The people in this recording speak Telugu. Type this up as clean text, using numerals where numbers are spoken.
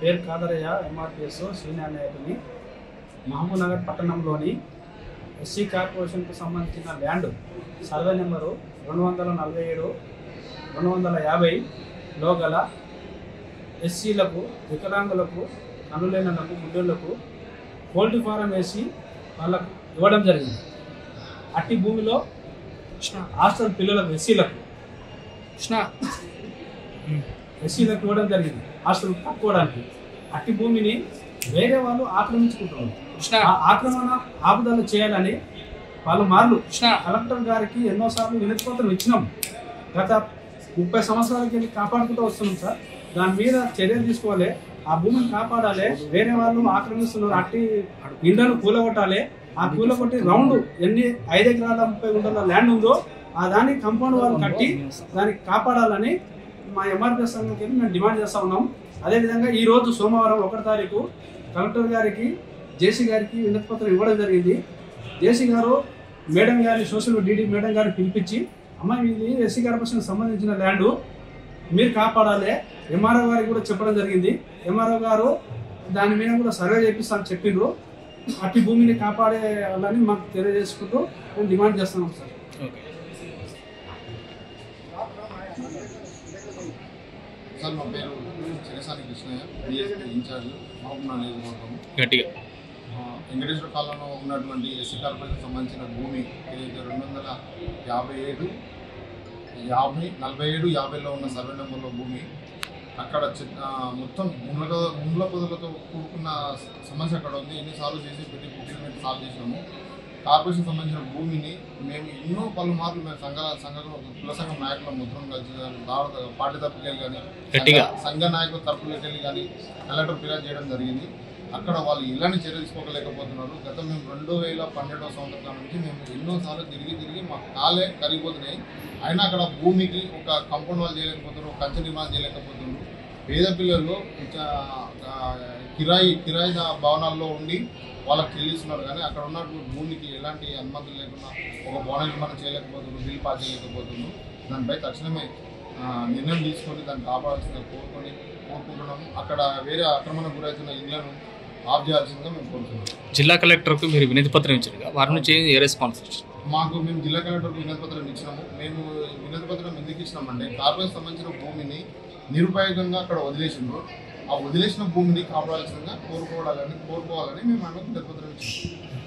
పేరు కాదరయ్య, ఎంఆర్పిఎస్ సీనియర్ నాయకుని. మహబూబ్ నగర్ పట్టణంలోని ఎస్సీ కార్పొరేషన్కు సంబంధించిన ల్యాండ్ సర్వే నెంబరు 247, 250లో గల ఎస్సీలకు, వికలాంగులకు, కనులేనులకు, గుడ్డోళ్లకు పోల్ట్రీ ఫారం వేసి వాళ్ళకు ఇవ్వడం జరిగింది. అట్టి భూమిలో హాస్టల్ పిల్లలకు ఎస్సీలకు ఇవ్వడం జరిగింది హాస్టల్ కట్టుకోవడానికి. అట్టి భూమిని వేరే వాళ్ళు ఆక్రమించుకుంటున్నారు. ఆక్రమణ ఆపుదల చేయాలని వాళ్ళు మార్లు కలెక్టర్ గారికి ఎన్నోసార్లు వినతిపత్రం ఇచ్చినాం. గత 30 సంవత్సరాలకి వెళ్ళి కాపాడుకుంటూ వస్తున్నాం సార్. దాని మీద చర్యలు తీసుకోవాలి, ఆ భూమిని కాపాడాలి. వేరే వాళ్ళు ఆక్రమిస్తున్నారు. అట్టి ఇండ్లను కూలగొట్టాలి. ఆ కూలగొట్టి రౌండ్ ఎన్ని 5 ఎకరాల 30 గుంటల ల్యాండ్ ఉందో ఆ దానికి కాంపౌండ్ వాళ్ళు కట్టి దానికి కాపాడాలని మా ఎంఆర్పిఎస్ సంఘంకి మేము డిమాండ్ చేస్తూ ఉన్నాం. అదేవిధంగా ఈరోజు సోమవారం 1వ తారీఖు కలెక్టర్ గారికి, జేసీ గారికి వినతిపత్రం ఇవ్వడం జరిగింది. జేసీ గారు మేడం గారిని, సోషల్ డీడీ మేడం గారిని పిలిపించి, అమ్మ ఇది ఎస్సీ కార్పొరేషన్కి సంబంధించిన ల్యాండు మీరు కాపాడాలి, ఎంఆర్ఓ గారికి కూడా చెప్పడం జరిగింది. ఎంఆర్ఓ గారు దాని మీద కూడా సర్వే చేపిస్తామని చెప్పిండ్రు. అట్టి భూమిని కాపాడాలని మాకు తెలియజేసుకుంటూ మేము డిమాండ్ చేస్తున్నాం సార్. సార్ మా పేరు చిరసాని కృష్ణయ్య, డిఎస్పీ ఇన్ఛార్జ్, మహబూబ్ నగర్ నియోజకవర్గం. వెంకటేశ్వర కాలంలో ఉన్నటువంటి ఎస్సీ కార్పొరేషన్ సంబంధించిన భూమి ఏదైతే 257, 50, 47, 50లో ఉన్న సర్వే నెంబర్లో భూమి, అక్కడ మొత్తం ముండ్ల పొదలతో కూడుకున్న సమస్య అక్కడ ఉంది. ఎన్నిసార్లు చేసి పెట్టి సాల్వ్ చేసినాము. కార్పొరేషన్ సంబంధించిన భూమిని మేము ఎన్నో పలుమార్లు మేము కుల సంఘం నాయకుల ముద్రం కలిసి కానీ, పార్టీ తరపుకెళ్ళి కానీ, సంఘ నాయకుల తరపుకెళ్ళి కానీ కలెక్టర్ ఫిర్యాదు చేయడం జరిగింది. అక్కడ వాళ్ళు ఇలాంటి చర్య తీసుకోలేకపోతున్నారు. గత మేము 2012వ సంవత్సరం నుంచి మేము ఎన్నోసార్లు తిరిగి మా కాలే కరిగిపోతున్నాయి. అయినా అక్కడ భూమికి ఒక కాంపౌండ్ వాళ్ళు చేయలేకపోతున్నారు, కంచె నిర్మాణం చేయలేకపోతున్నారు. పేద పిల్లలు కిరాయి భవనాల్లో ఉండి వాళ్ళకి చెల్లిస్తున్నారు. కానీ అక్కడ ఉన్నటువంటి భూమికి ఎలాంటి అనుమతులు లేకుండా ఒక భవన నిర్మాణం చేయలేకపోతున్నారు, బిల్లు పాస్ చేయలేకపోతున్నారు. దానిపై తక్షణమే నిర్ణయం తీసుకొని దాన్ని కాపాడాల్సిందిగా కోరుకుంటున్నాము. అక్కడ వేరే ఆక్రమణకు గురవుతున్న ఇళ్లను ఆఫ్ చేయాల్సిందిగా మేము కోరుతున్నాం. జిల్లా కలెక్టర్కు మీరు వినతి పత్రం ఇచ్చారు, వారి నుంచి ఏ రెస్పాన్స్ మేము జిల్లా కలెక్టర్కు వినతి పత్రం ఇచ్చినాము. మేము వినతి పత్రం ఎందుకు ఇచ్చినామంటే కార్పొరేషన్ సంబంధించిన భూమిని నిరుపయోగంగా అక్కడ వదిలేసిండ్రు. ఆ వదిలేసిన భూమిని కాపాడాల్సిందిగా కోరుకోవాలని మేము వినతి పత్రం ఇచ్చినాం.